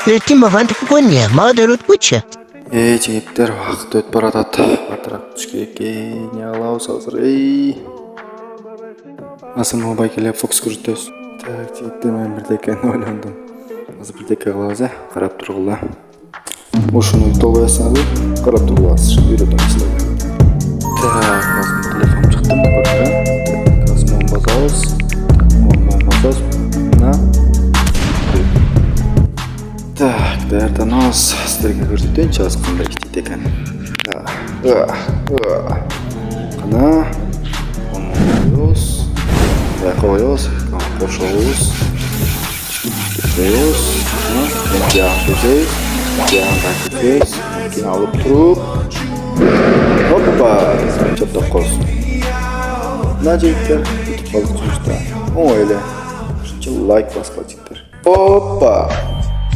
ертең маған не маған өткөтші. Жігіттер, уақыт өтіп баратады. Батырақ түш керек не алауыз азыр. Асым обай келіп фокус көрсетесіз. Так, жігіттер, мен бірдекені ойландым. Азыр бірдеке қылауыз, қарап тұрғыла. Ошыны толғаясыңыз, қарап тұрғыласыз. Үйретім сіздерге. Так, азым телефон шықтым көрді. Азым базауыз. Базауыз. Так, дәрден аз сіздерге көрсетейін час қандай істейді екен. Қана қойыз, қойыз, қошауыз, қойыз, жағын көзейіз, жағын көзейіз, кейін алып тұрып, оппа, жаттап қойсын. Мына жігіттер, үтіп қалдық жұмыста, оңайлы, лайк басқа жігіттер. Оппа!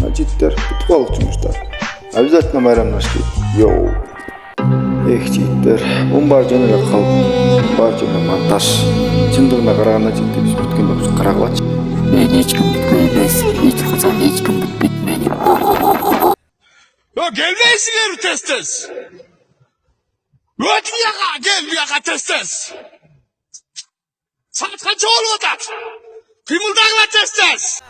Жігіттер, бүйтіп қалдық жұмыста. Обязательно майрамдашки. Йоу. Жігіттер, оның бар жөнелі қалып, бар жөнелі монтаж. Шындығына қарағанда жігіттер, біз бүткенде біз қарағылатшы. Мен ешкім бүткім емес, ешқашан ешкім бүтпейді менің. Gelmeysinler tez. Ötün yaka, gel bir yaka tez. Saat kaç oldu? Kıymıldağla tez.